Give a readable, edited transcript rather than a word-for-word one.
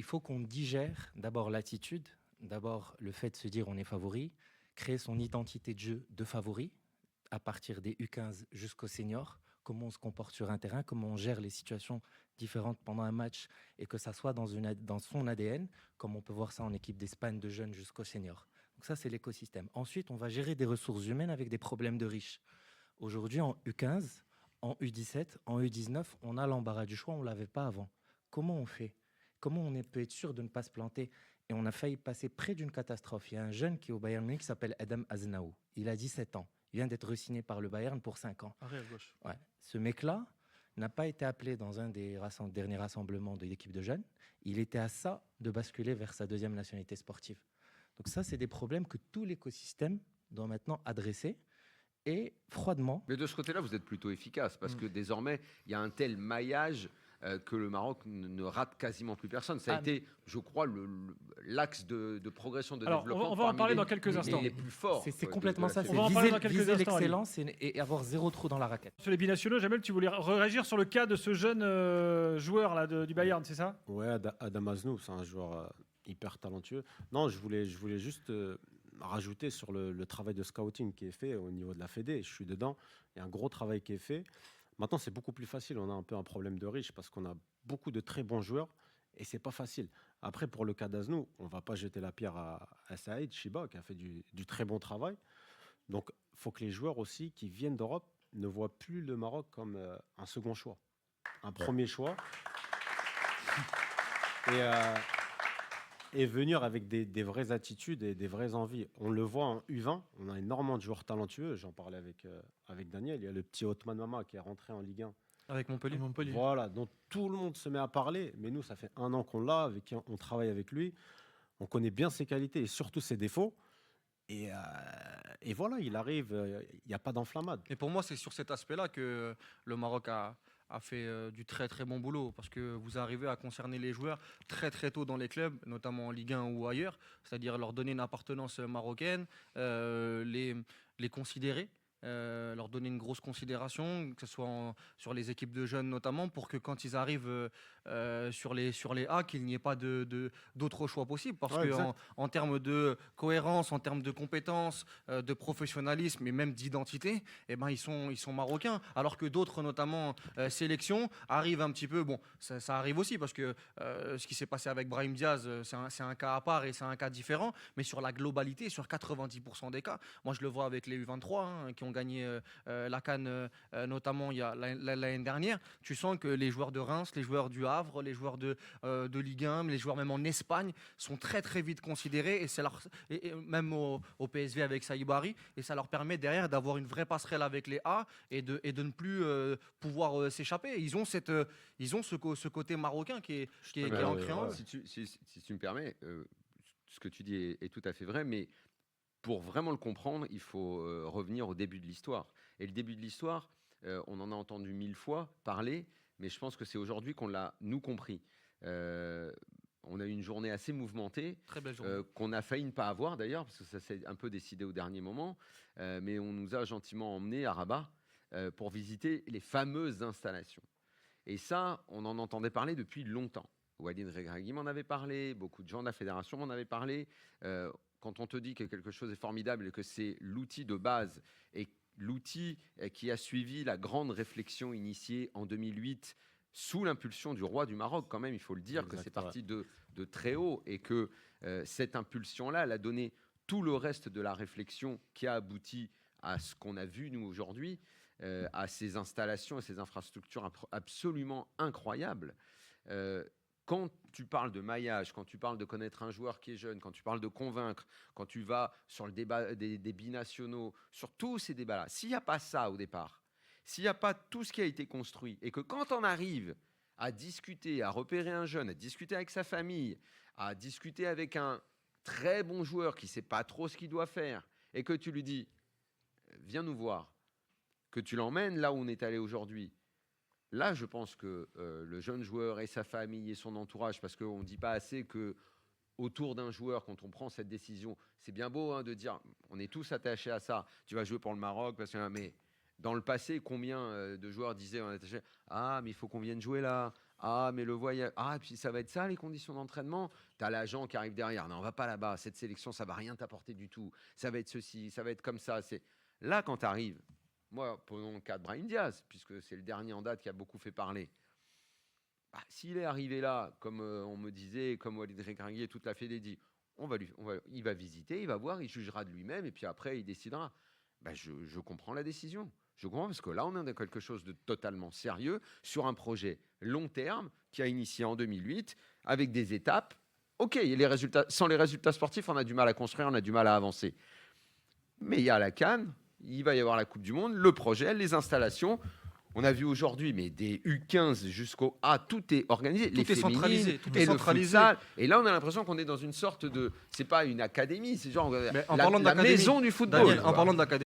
il faut qu'on digère d'abord l'attitude, d'abord le fait de se dire on est favori, créer son identité de jeu de favori à partir des U15 jusqu'au senior, comment on se comporte sur un terrain, comment on gère les situations différentes pendant un match et que ça soit dans son ADN, comme on peut voir ça en équipe d'Espagne de jeunes jusqu'au senior. Donc ça, c'est l'écosystème. Ensuite, on va gérer des ressources humaines avec des problèmes de riches. Aujourd'hui, en U15, en U17, en U19, on a l'embarras du choix, on ne l'avait pas avant. Comment on fait? Comment peut être sûr de ne pas se planter? Et on a failli passer près d'une catastrophe. Il y a un jeune qui est au Bayern Munich qui s'appelle Adam Azenaou. Il a 17 ans. Il vient d'être re-signé par le Bayern pour 5 ans. Arrière gauche. Ouais. Ce mec-là n'a pas été appelé dans un des derniers rassemblements de l'équipe de jeunes. Il était à ça de basculer vers sa deuxième nationalité sportive. Donc ça, c'est des problèmes que tout l'écosystème doit maintenant adresser. Et froidement. Mais de ce côté-là, vous êtes plutôt efficace parce que désormais, il y a un tel maillage que le Maroc ne rate quasiment plus personne. Ça a été, je crois, l'axe de progression, de développement. On va en parler dans quelques instants. Les plus forts. C'est complètement ça. On va en parler dans quelques viser instants. l'excellence et avoir zéro trou dans la raquette. Sur les binationaux, Jamel, tu voulais réagir sur le cas de ce jeune joueur là, du Bayern, c'est ça? Ouais, Adam Aznou, c'est un joueur hyper talentueux. Non, je voulais juste rajouter sur le travail de scouting qui est fait au niveau de la Fédé. Je suis dedans. Il y a un gros travail qui est fait. Maintenant, c'est beaucoup plus facile. On a un peu un problème de riche parce qu'on a beaucoup de très bons joueurs et c'est pas facile. Après, pour le cas d'Aznou, on va pas jeter la pierre à Saïd Chiba qui a fait du très bon travail. Donc, il faut que les joueurs aussi qui viennent d'Europe ne voient plus le Maroc comme un second choix, un premier choix. Et venir avec des vraies attitudes et des vraies envies. On le voit en U20, on a énormément de joueurs talentueux. J'en parlais avec Daniel. Il y a le petit Otman Mama qui est rentré en Ligue 1. Avec Montpellier. Voilà, donc tout le monde se met à parler. Mais nous, ça fait 1 an qu'on l'a, avec qui on travaille avec lui. On connaît bien ses qualités et surtout ses défauts. Et voilà, il arrive, il n'y a pas d'enflammade. Et pour moi, c'est sur cet aspect-là que le Maroc a fait du très très bon boulot parce que vous arrivez à concerner les joueurs très très tôt dans les clubs, notamment en Ligue 1 ou ailleurs, c'est-à-dire leur donner une appartenance marocaine, les considérer. Leur donner une grosse considération, que ce soit sur les équipes de jeunes notamment, pour que quand ils arrivent sur les A, qu'il n'y ait pas d'autres choix possibles. Parce que en termes de cohérence, en termes de compétences, de professionnalisme et même d'identité, eh ben, ils sont marocains. Alors que d'autres, notamment sélections, arrivent un petit peu... Bon, ça arrive aussi parce que ce qui s'est passé avec Brahim Diaz, c'est un cas à part et c'est un cas différent. Mais sur la globalité, sur 90% des cas, moi je le vois avec les U23 qui ont gagné la CAN notamment l'année dernière, tu sens que les joueurs de Reims, les joueurs du Havre, les joueurs de Ligue 1, les joueurs même en Espagne sont très très vite considérés et même au PSV avec Saïbari, et ça leur permet derrière d'avoir une vraie passerelle avec les A et de ne plus pouvoir s'échapper. Ils ont ce côté marocain qui est ancré en eux. Si tu me permets, ce que tu dis est tout à fait vrai, mais pour vraiment le comprendre, il faut revenir au début de l'histoire. Et le début de l'histoire, on en a entendu 1000 fois parler, mais je pense que c'est aujourd'hui qu'on l'a, nous, compris. On a eu une journée assez mouvementée, très belle journée, qu'on a failli ne pas avoir d'ailleurs, parce que ça s'est un peu décidé au dernier moment, mais on nous a gentiment emmenés à Rabat pour visiter les fameuses installations. Et ça, on en entendait parler depuis longtemps. Walid Regragui m'en avait parlé, beaucoup de gens de la fédération m'en avaient parlé. Quand on te dit que quelque chose est formidable et que c'est l'outil de base et l'outil qui a suivi la grande réflexion initiée en 2008 sous l'impulsion du roi du Maroc, quand même, il faut le dire, que c'est parti de très haut et que cette impulsion-là, elle a donné tout le reste de la réflexion qui a abouti à ce qu'on a vu, nous, aujourd'hui, à ces installations et ces infrastructures absolument incroyables. Quand tu parles de maillage, quand tu parles de connaître un joueur qui est jeune, quand tu parles de convaincre, quand tu vas sur le débat des binationaux, sur tous ces débats-là, s'il n'y a pas ça au départ, s'il n'y a pas tout ce qui a été construit, et que quand on arrive à discuter, à repérer un jeune, à discuter avec sa famille, à discuter avec un très bon joueur qui ne sait pas trop ce qu'il doit faire, et que tu lui dis « viens nous voir », que tu l'emmènes là où on est allé aujourd'hui, là, je pense que le jeune joueur et sa famille et son entourage, parce qu'on ne dit pas assez que autour d'un joueur, quand on prend cette décision, c'est bien beau de dire, on est tous attachés à ça, tu vas jouer pour le Maroc, parce que, mais dans le passé, combien de joueurs disaient, on est attaché, ah, mais il faut qu'on vienne jouer là, Ah, mais le voyage. Ah, et puis ça va être ça, les conditions d'entraînement. Tu as l'agent qui arrive derrière. Non, on va pas là-bas. Cette sélection, ça va rien t'apporter du tout. Ça va être ceci, ça va être comme ça. C'est là, quand tu arrives, moi, prenons le cas de Brahim Diaz, puisque c'est le dernier en date qui a beaucoup fait parler. Bah, s'il est arrivé là, comme on me disait, comme Walid Regragui et toute la Fédé dit, il va visiter, il va voir, il jugera de lui-même, et puis après, il décidera. Bah, je comprends la décision. Je comprends parce que là, on est dans quelque chose de totalement sérieux sur un projet long terme qui a initié en 2008 avec des étapes. OK, les résultats, sans les résultats sportifs, on a du mal à construire, on a du mal à avancer. Mais il y a la CAN, il va y avoir la Coupe du Monde, le projet, les installations. On a vu aujourd'hui, mais des U15 jusqu'au A, tout est organisé. Tout est centralisé. Tout est et le centralisé. futsal. Et là, on a l'impression qu'on est dans une sorte de... C'est pas une académie, c'est genre Mais en la parlant maison d'académie, du football. Daniel, en quoi. parlant de l'académie,